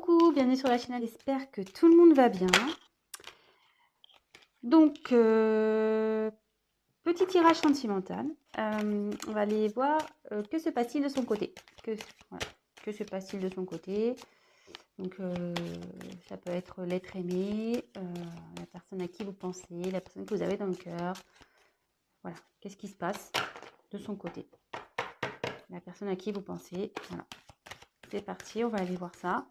Coucou, bienvenue sur la chaîne, j'espère que tout le monde va bien. Donc, petit tirage sentimental. On va aller voir que se passe-t-il de son côté. Voilà, que se passe-t-il de son côté. Donc, ça peut être l'être aimé, la personne à qui vous pensez, la personne que vous avez dans le cœur. Voilà, qu'est-ce qui se passe de son côté. La personne à qui vous pensez. Voilà, c'est parti, on va aller voir ça.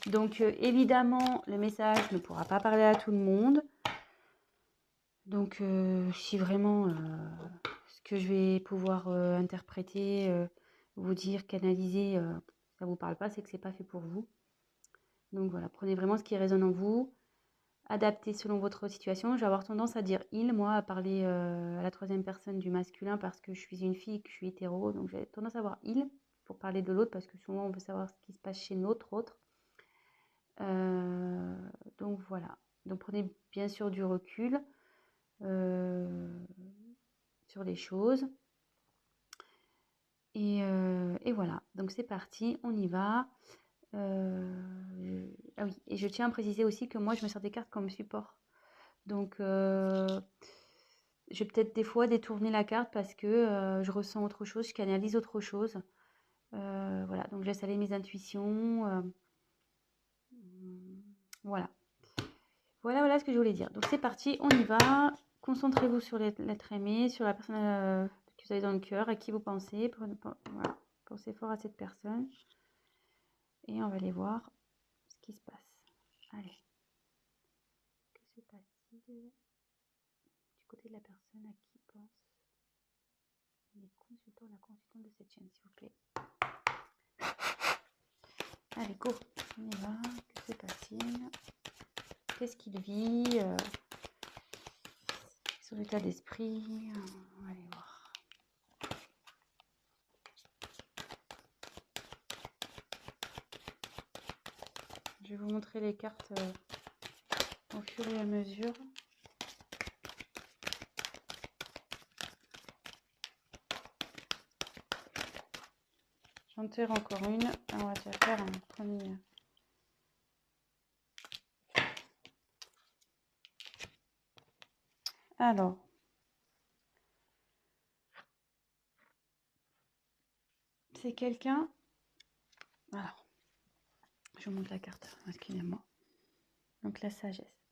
Donc, évidemment, le message ne pourra pas parler à tout le monde. Donc, si vraiment ce que je vais pouvoir interpréter, vous dire, canaliser, ça ne vous parle pas, c'est que ce n'est pas fait pour vous. Donc voilà, prenez vraiment ce qui résonne en vous, adaptez selon votre situation. Je vais avoir tendance à dire « il », moi, à parler à la troisième personne du masculin parce que je suis une fille et que je suis hétéro. Donc j'ai tendance à avoir « il » pour parler de l'autre parce que souvent on veut savoir ce qui se passe chez notre autre. Donc voilà, donc prenez bien sûr du recul sur les choses. Et voilà, donc c'est parti, on y va. Ah oui, et je tiens à préciser aussi que moi je me sers des cartes comme support. Donc je vais peut-être des fois détourner la carte parce que je ressens autre chose, je canalise autre chose. Voilà, donc je laisse aller mes intuitions. Voilà. Voilà ce que je voulais dire. Donc c'est parti, on y va. Concentrez-vous sur l'être aimé, sur la personne que vous avez dans le cœur, à qui vous pensez. Voilà. Pensez fort à cette personne. Et on va aller voir ce qui se passe. Allez. Que se passe-t-il du côté de la personne à qui pense les consultants, la consultante de cette chaîne, s'il vous plaît. Allez, go. On y va. Que se passe-t-il? Qu'est-ce qu'il vit? Son état d'esprit. On va aller voir. Je vais vous montrer les cartes au fur et à mesure. J'en tire encore une. On va déjà faire un premier. Alors. C'est quelqu'un. Alors. Je vous montre la carte. Excusez-moi. Donc la sagesse.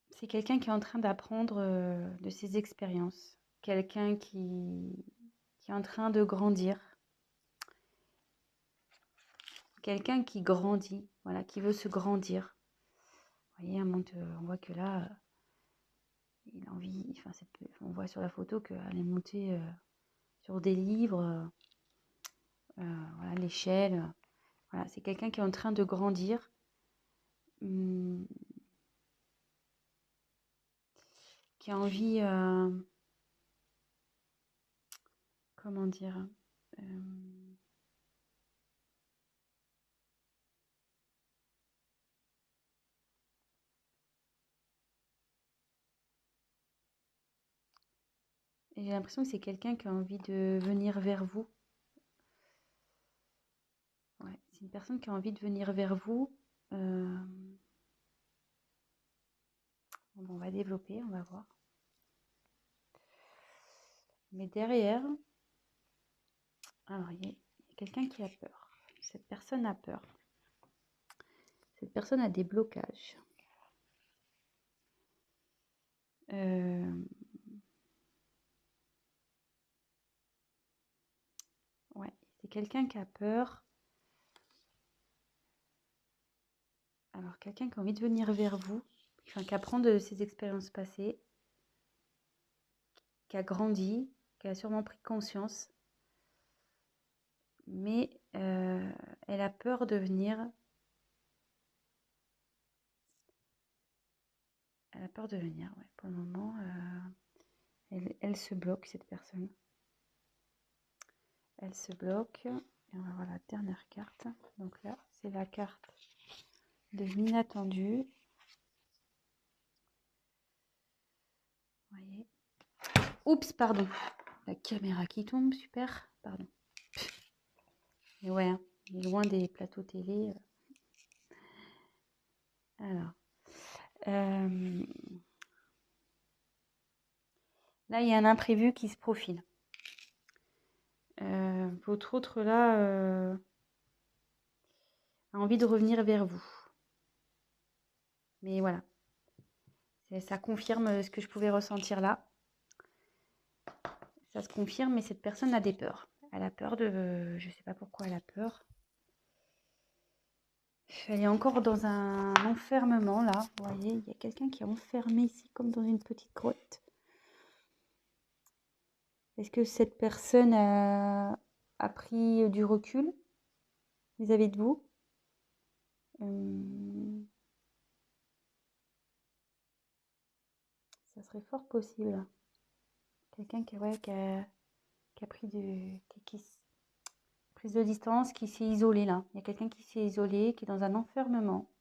C'est quelqu'un qui est en train d'apprendre de ses expériences. Quelqu'un qui est en train de grandir. Quelqu'un qui grandit, voilà, qui veut se grandir. Vous voyez, on voit que là, il a envie, enfin, on voit sur la photo qu'elle est montée sur des livres, voilà, l'échelle. Voilà, c'est quelqu'un qui est en train de grandir. Qui a envie, comment dire, j'ai l'impression que c'est quelqu'un qui a envie de venir vers vous. Ouais, c'est une personne qui a envie de venir vers vous. Bon, on va développer, on va voir. Mais derrière, alors il y a quelqu'un qui a peur. Cette personne a peur. Cette personne a des blocages. Ouais, c'est quelqu'un qui a peur. Alors, quelqu'un qui a envie de venir vers vous, enfin, qui apprend de ses expériences passées, qui a grandi, qui a sûrement pris conscience, mais elle a peur de venir. Elle a peur de venir, ouais. Pour le moment, elle se bloque, cette personne. Elle se bloque. Et on va voir la dernière carte. Donc là, c'est la carte de l'inattendu. Vous voyez. Oups, pardon. La caméra qui tombe, super. Pardon. Et ouais, hein, loin des plateaux télé. Alors, là, il y a un imprévu qui se profile. Votre autre, là, a envie de revenir vers vous. Mais voilà, ça confirme ce que je pouvais ressentir là. Ça se confirme, mais cette personne a des peurs. Elle a peur de... Je ne sais pas pourquoi elle a peur. Elle est encore dans un enfermement, là. Vous voyez, il y a quelqu'un qui est enfermé ici, comme dans une petite grotte. Est-ce que cette personne a pris du recul vis-à-vis de vous? Ça serait fort possible. Quelqu'un qui, ouais, qui a pris prise de distance, qui s'est isolé là. Il y a quelqu'un qui s'est isolé, qui est dans un enfermement.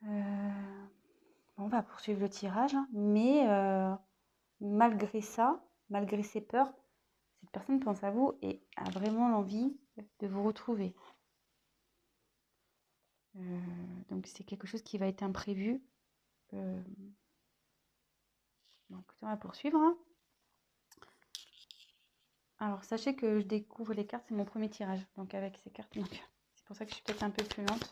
On va poursuivre le tirage, hein, mais malgré ça, malgré ses peurs, cette personne pense à vous et a vraiment l'envie de vous retrouver. Donc c'est quelque chose qui va être imprévu. Bon, écoutez, on va poursuivre. Hein. Alors sachez que je découvre les cartes, c'est mon premier tirage. Donc avec ces cartes, c'est pour ça que je suis peut-être un peu plus lente.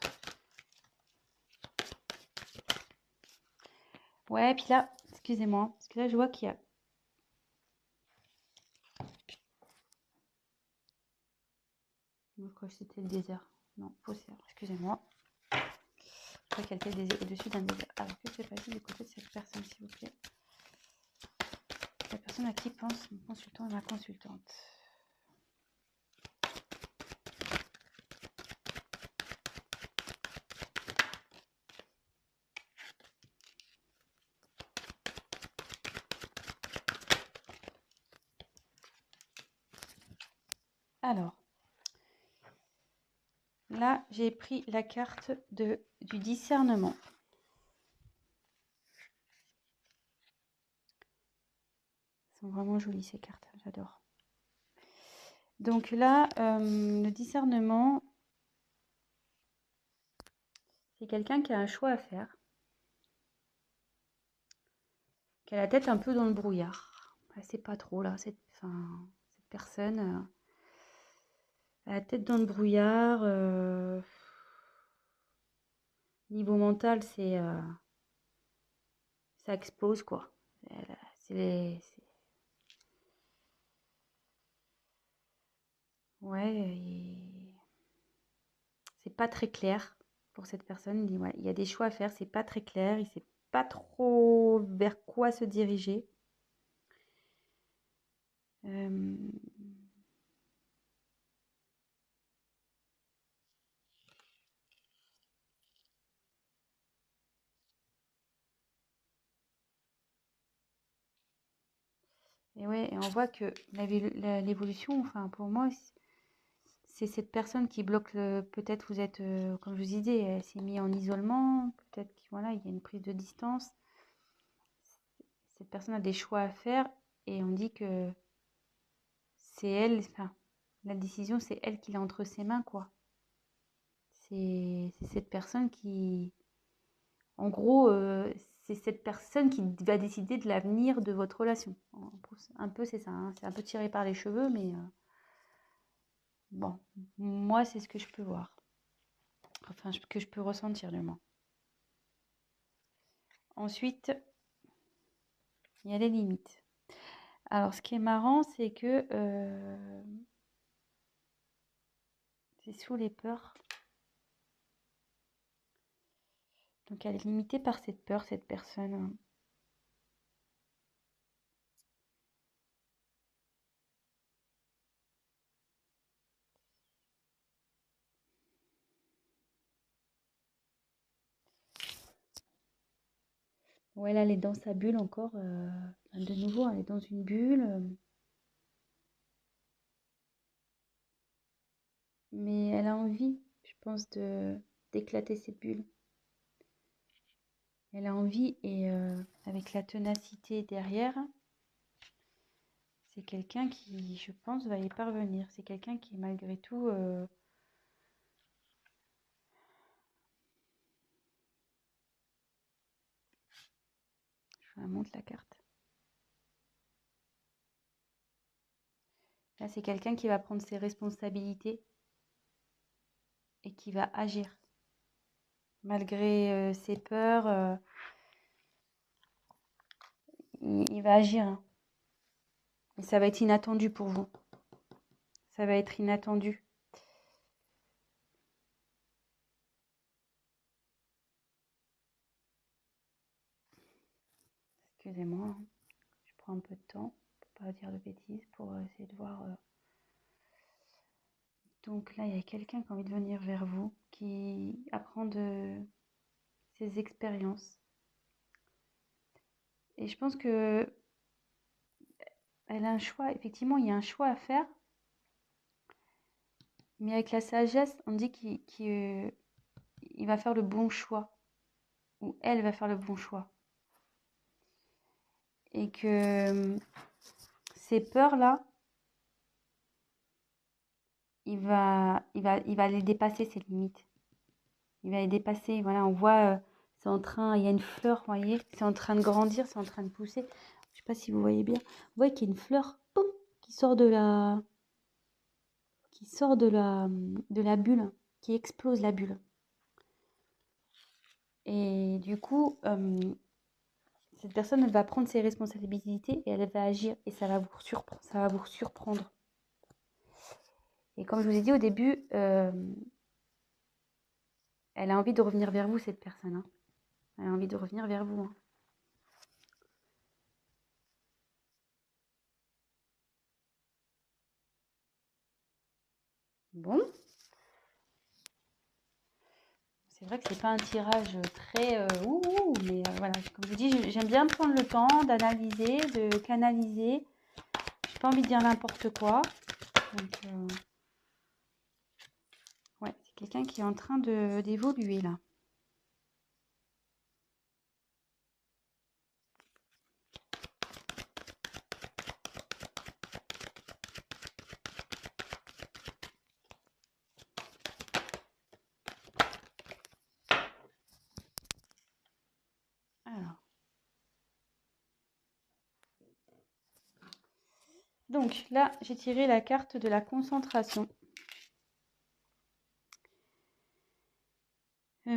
Ouais, puis là, excusez-moi, parce que là je vois qu'il y a... Je crois que c'était le désert. Non, faussaire, excusez-moi. Je crois qu'elle était au-dessus d'un désert. Alors que c'est passé du côté de cette personne, s'il vous plaît? La personne à qui pense mon consultant et ma consultante. Alors, là, j'ai pris la carte du discernement. Elles sont vraiment jolies ces cartes, j'adore. Donc là, le discernement, c'est quelqu'un qui a un choix à faire, qui a la tête un peu dans le brouillard. Elle sait pas trop là, cette personne a la tête dans le brouillard. Niveau mental, ça explose quoi. Ouais, c'est pas très clair pour cette personne. Il dit, ouais, il y a des choix à faire, c'est pas très clair, il sait pas trop vers quoi se diriger. Et ouais, et on voit que l'évolution, enfin pour moi, c'est cette personne qui bloque peut-être vous êtes, comme je vous disais, elle s'est mise en isolement, peut-être qu'il voilà, il y a une prise de distance. Cette personne a des choix à faire et on dit que c'est elle, enfin, la décision, c'est elle qui l'a entre ses mains, quoi. C'est cette personne qui, en gros, c'est cette personne qui va décider de l'avenir de votre relation. Un peu, c'est ça, hein. C'est un peu tiré par les cheveux, mais bon, moi, c'est ce que je peux voir. Enfin, que je peux ressentir, du moins. Ensuite, il y a les limites. Alors, ce qui est marrant, c'est que c'est sous les peurs. Donc, elle est limitée par cette peur, cette personne. Ouais, là, elle est dans sa bulle encore. De nouveau, elle est dans une bulle. Mais elle a envie, je pense, d'éclater cette bulle. Elle a envie et avec la ténacité derrière, c'est quelqu'un qui, je pense, va y parvenir. C'est quelqu'un qui, malgré tout, je vous montre la carte. Là, c'est quelqu'un qui va prendre ses responsabilités et qui va agir. Malgré ses peurs, il va agir. Hein. Et ça va être inattendu pour vous. Ça va être inattendu. Excusez-moi, hein. Je prends un peu de temps pour pas dire de bêtises, pour essayer de voir. Donc là, il y a quelqu'un qui a envie de venir vers vous, qui apprend de ses expériences. Et je pense que elle a un choix. Effectivement, il y a un choix à faire. Mais avec la sagesse, on dit qu'il va faire le bon choix. Ou elle va faire le bon choix. Et que ces peurs-là, il va les dépasser, ces limites. Il va les dépasser. Voilà, on voit, c'est en train, il y a une fleur, vous voyez, c'est en train de grandir, c'est en train de pousser. Je ne sais pas si vous voyez bien. Vous voyez qu'il y a une fleur, boum, qui sort de la bulle, qui explose la bulle. Et du coup, cette personne, elle va prendre ses responsabilités et elle va agir. Et ça va vous surprendre. Et comme je vous ai dit au début, elle a envie de revenir vers vous, cette personne. Hein. Elle a envie de revenir vers vous. Hein. Bon. C'est vrai que c'est pas un tirage très mais voilà, comme je vous dis, j'aime bien prendre le temps d'analyser, de canaliser. J'ai pas envie de dire n'importe quoi. Donc, ouais, c'est quelqu'un qui est en train d'évoluer là. Alors. Donc là, j'ai tiré la carte de la concentration. Ouais,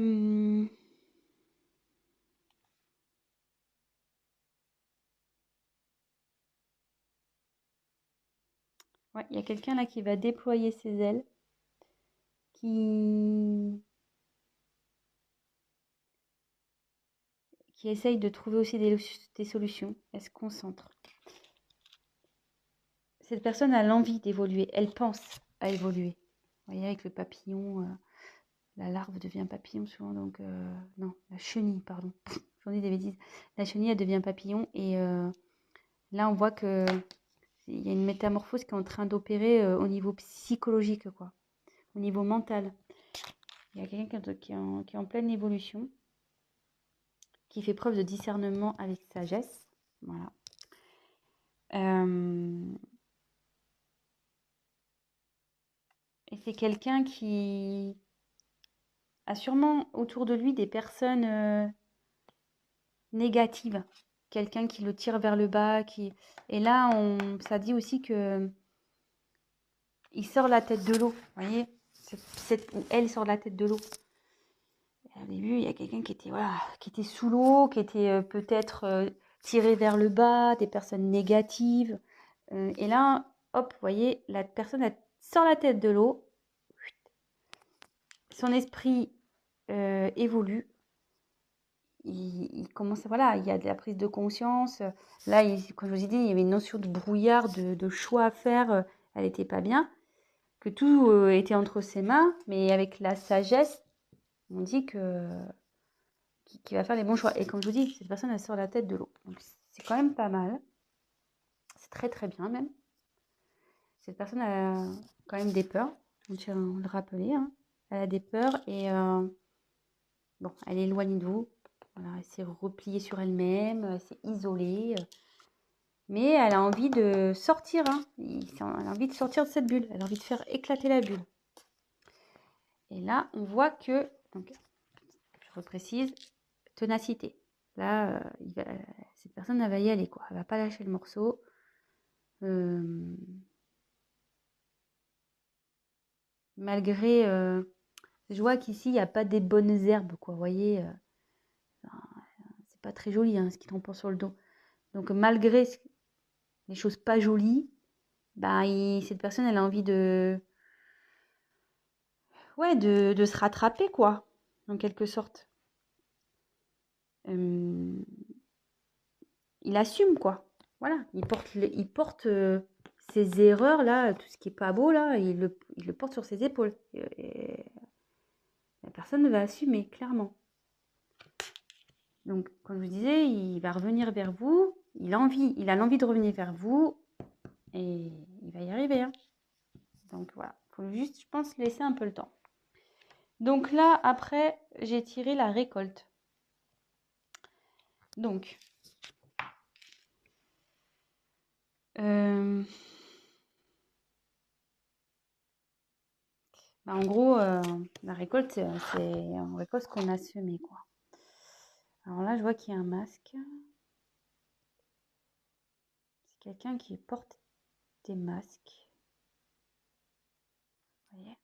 il y a quelqu'un là qui va déployer ses ailes, qui essaye de trouver aussi des solutions. Elle se concentre. Cette personne a l'envie d'évoluer, elle pense à évoluer. Vous voyez, avec le papillon, la larve devient papillon souvent, donc non, la chenille, pardon, j'en dis des bêtises. La chenille, elle devient papillon, et là, on voit que il y a une métamorphose qui est en train d'opérer au niveau psychologique, quoi, au niveau mental. Il y a quelqu'un qui est en pleine évolution, qui fait preuve de discernement avec sagesse, voilà. Et c'est quelqu'un qui a sûrement autour de lui des personnes négatives. Quelqu'un qui le tire vers le bas. Et là, ça dit aussi que il sort la tête de l'eau. Vous voyez, ou elle sort la tête de l'eau. Au début, il y a quelqu'un qui était sous l'eau, qui était peut-être tiré vers le bas, des personnes négatives. Et là, hop, vous voyez, la personne elle sort la tête de l'eau. Son esprit évolue. Il commence, voilà, il y a de la prise de conscience. Là, comme je vous ai dit, il y avait une notion de brouillard, de choix à faire. Elle n'était pas bien. Que tout était entre ses mains, mais avec la sagesse, on dit qu'il va faire les bons choix. Et comme je vous dis, cette personne, elle sort la tête de l'eau. Donc, c'est quand même pas mal. C'est très, très bien, même. Cette personne a quand même des peurs. On tient à le rappeler. Hein. Elle a des peurs et bon, elle est éloignée de vous. Voilà, elle s'est repliée sur elle-même, elle s'est isolée. Mais elle a envie de sortir, hein. Elle a envie de sortir de cette bulle. Elle a envie de faire éclater la bulle. Et là, on voit que, donc, je reprécise, ténacité. Là, cette personne, elle va y aller, quoi. Elle va pas lâcher le morceau. Malgré, je vois qu'ici, il n'y a pas des bonnes herbes, quoi. Vous voyez, c'est pas très joli, hein, ce qui tombe sur le dos. Donc, malgré les choses pas jolies, bah, cette personne, elle a envie ouais, de se rattraper, quoi, en quelque sorte. Il assume, quoi. Voilà, il porte ses erreurs, là, tout ce qui est pas beau, là, il le porte sur ses épaules. Et la personne va assumer, clairement. Donc, comme je vous disais, il va revenir vers vous, il a l'envie de revenir vers vous, et il va y arriver, hein. Donc, voilà, il faut juste, je pense, laisser un peu le temps. Donc là, après, j'ai tiré la récolte. Donc, bah, en gros, la récolte, c'est on récolte ce qu'on a semé, quoi. Alors là, je vois qu'il y a un masque. C'est quelqu'un qui porte des masques. Vous voyez?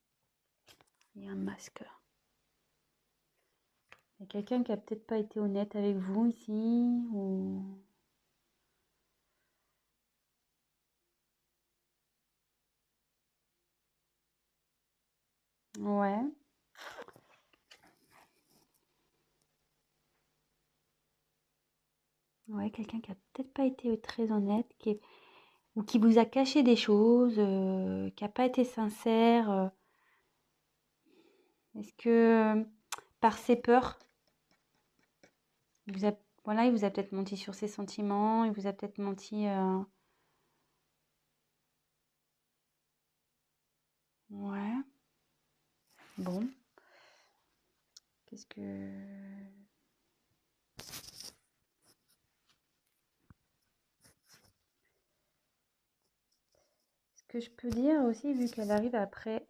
Il y a un masque. Il y a quelqu'un qui a peut-être pas été honnête avec vous ici, ou... Ouais. Ouais, quelqu'un qui a peut-être pas été très honnête, ou qui vous a caché des choses, qui a pas été sincère. Est-ce que par ses peurs, voilà, il vous a peut-être menti sur ses sentiments, il vous a peut-être menti. Ouais. Bon. Qu'est-ce que... Ce que je peux dire aussi, vu qu'elle arrive après...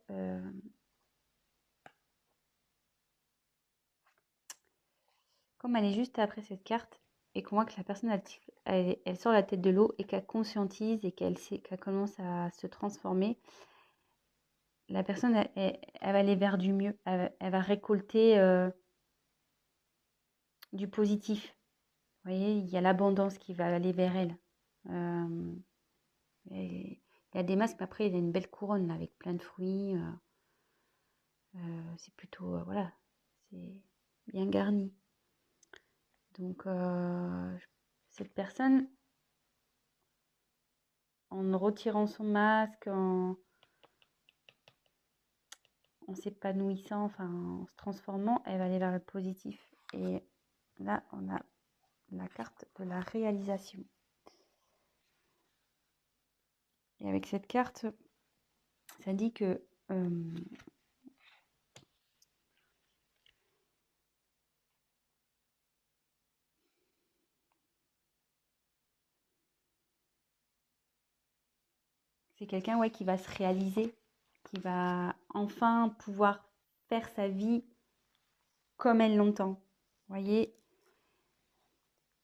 Comme elle est juste après cette carte, et qu'on voit que la personne, elle sort la tête de l'eau et qu'elle conscientise et qu'elle commence à se transformer, la personne, elle va aller vers du mieux. Elle va récolter du positif. Vous voyez, il y a l'abondance qui va aller vers elle. Il y a des masques, mais après, il y a une belle couronne là, avec plein de fruits. C'est plutôt, voilà, c'est bien garni. Donc, cette personne, en retirant son masque, en s'épanouissant, enfin, en se transformant, elle va aller vers le positif. Et là, on a la carte de la réalisation. Et avec cette carte, ça dit que c'est quelqu'un, ouais, qui va se réaliser, qui va enfin pouvoir faire sa vie comme elle l'entend. Vous voyez?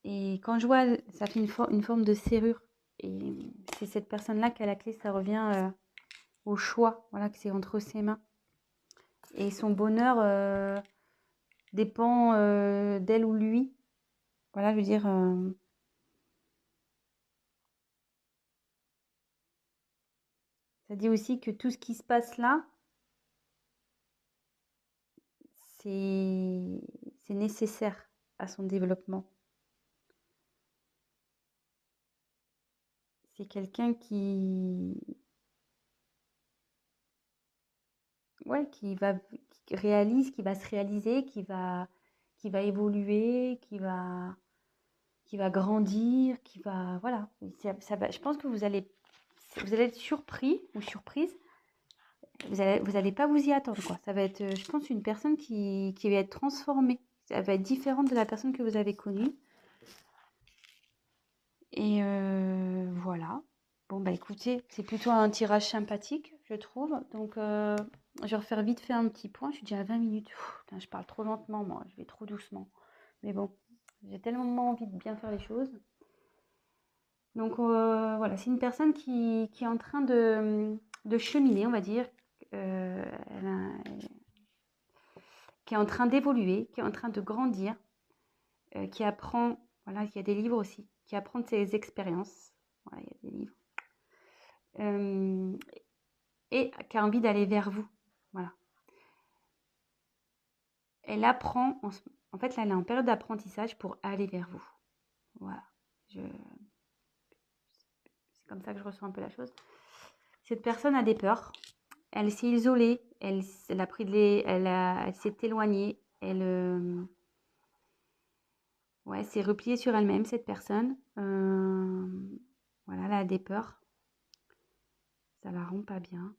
Et quand je vois, ça fait une forme de serrure. Et c'est cette personne-là qui a la clé, ça revient au choix, voilà, que c'est entre ses mains. Et son bonheur dépend d'elle ou lui. Voilà, je veux dire, ça dit aussi que tout ce qui se passe là, c'est nécessaire à son développement. C'est quelqu'un ouais, qui réalise, qui va se réaliser, qui va évoluer, qui va grandir, qui va, voilà. Je pense que vous allez être surpris ou surprise. Vous allez pas vous y attendre, quoi. Ça va être, je pense, une personne qui va être transformée. Ça va être différente de la personne que vous avez connue. Et voilà. Bon, bah écoutez, c'est plutôt un tirage sympathique, je trouve. Donc, je vais refaire vite fait un petit point. Je suis déjà à 20 minutes. Putain, je parle trop lentement, moi. Je vais trop doucement. Mais bon, j'ai tellement envie de bien faire les choses. Donc, voilà, c'est une personne qui est en train de cheminer, on va dire. Elle qui est en train d'évoluer, qui est en train de grandir, qui apprend, voilà, il y a des livres aussi, qui apprend de ses expériences. Voilà, il y a des livres. Et qui a envie d'aller vers vous. Voilà. Elle apprend, en fait, là, elle est en période d'apprentissage pour aller vers vous. Voilà. C'est comme ça que je ressens un peu la chose. Cette personne a des peurs. Elle s'est isolée. Elle a pris elle s'est éloignée. Elle ouais, s'est repliée sur elle-même, cette personne. Voilà, elle a des peurs. Ça la rend pas bien.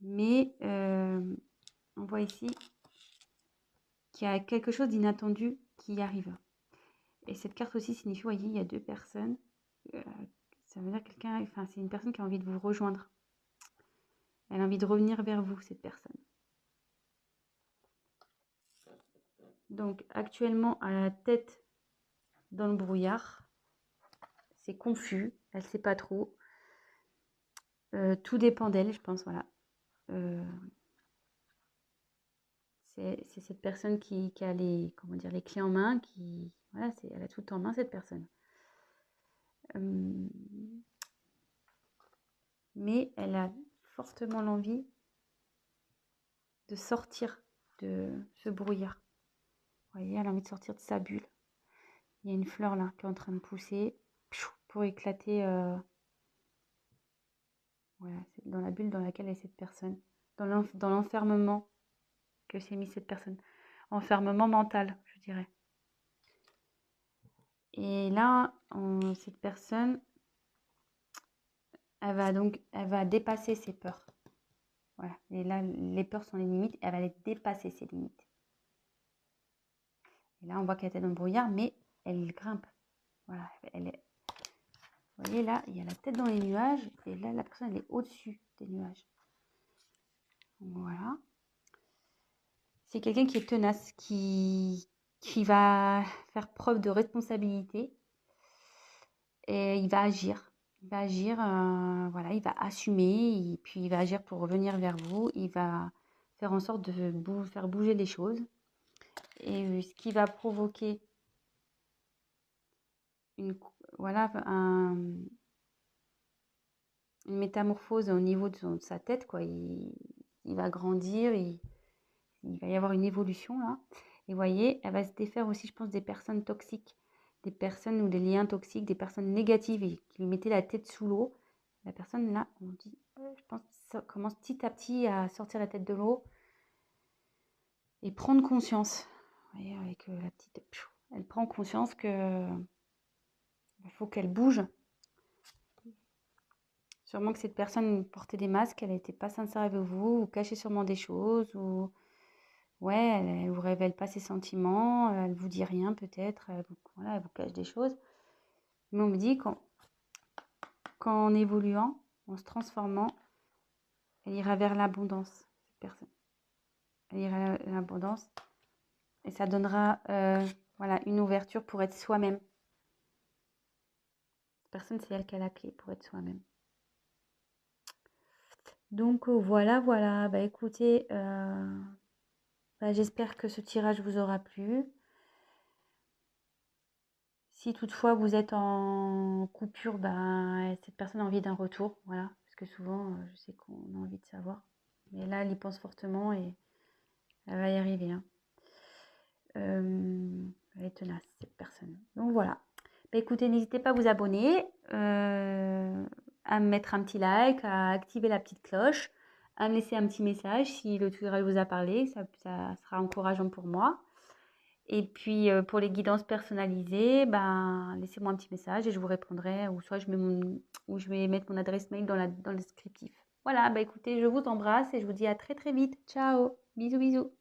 Mais on voit ici qu'il y a quelque chose d'inattendu qui arrive. Et cette carte aussi signifie, vous voyez, il y a deux personnes. Ça veut dire quelqu'un, enfin, c'est une personne qui a envie de vous rejoindre. Elle a envie de revenir vers vous, cette personne. Donc, actuellement, à la tête dans le brouillard, c'est confus, elle ne sait pas trop. Tout dépend d'elle, je pense, voilà. C'est cette personne qui a les, comment dire, les clés en main, qui, voilà, elle a tout en main, cette personne. Mais elle a fortement l'envie de sortir de ce brouillard. Vous voyez, elle a envie de sortir de sa bulle. Il y a une fleur là qui est en train de pousser pour éclater. Voilà, c'est dans la bulle dans laquelle est cette personne. Dans l'enfermement que s'est mis cette personne. Enfermement mental, je dirais. Et là, cette personne, elle va dépasser ses peurs. Voilà. Et là, les peurs sont les limites. Elle va les dépasser, ses limites. Et là, on voit qu'elle était dans le brouillard, mais elle grimpe. Voilà. Vous voyez, là, il y a la tête dans les nuages. Et là, la personne, elle est au-dessus des nuages. Voilà. C'est quelqu'un qui est tenace, qui va faire preuve de responsabilité. Et il va agir. Il va agir, voilà, il va assumer. Et puis, il va agir pour revenir vers vous. Il va faire en sorte de faire bouger les choses. Et ce qui va provoquer voilà, une métamorphose au niveau de sa tête, quoi. Il va grandir, il va y avoir une évolution là. Et vous voyez, elle va se défaire aussi, je pense, des personnes toxiques, des personnes ou des liens toxiques, des personnes négatives et qui lui mettaient la tête sous l'eau. La personne là, on dit, je pense, ça commence petit à petit à sortir la tête de l'eau et prendre conscience. Vous voyez, avec la petite, elle prend conscience que il faut qu'elle bouge. Sûrement que cette personne portait des masques, elle n'était pas sincère avec vous, ou cachait sûrement des choses, ou ouais, elle vous révèle pas ses sentiments, elle vous dit rien peut-être, voilà, elle vous cache des choses. Mais on me dit qu'en évoluant, en se transformant, elle ira vers l'abondance, cette personne. Elle ira vers l'abondance et ça donnera voilà, une ouverture pour être soi-même. Cette personne, c'est elle qui a la clé pour être soi-même. Donc voilà, voilà. Bah écoutez, bah, j'espère que ce tirage vous aura plu. Si toutefois vous êtes en coupure, bah, cette personne a envie d'un retour, voilà. Parce que souvent, je sais qu'on a envie de savoir. Mais là, elle y pense fortement et elle va y arriver, hein. Elle est tenace, cette personne. Donc voilà. Bah, écoutez, n'hésitez pas à vous abonner, à me mettre un petit like, à activer la petite cloche, à me laisser un petit message si le tirage vous a parlé. Ça sera encourageant pour moi. Et puis, pour les guidances personnalisées, ben, laissez-moi un petit message et je vous répondrai ou soit je vais mettre mon adresse mail dans le descriptif. Voilà, bah, écoutez, je vous embrasse et je vous dis à très, très vite. Ciao! Bisous, bisous!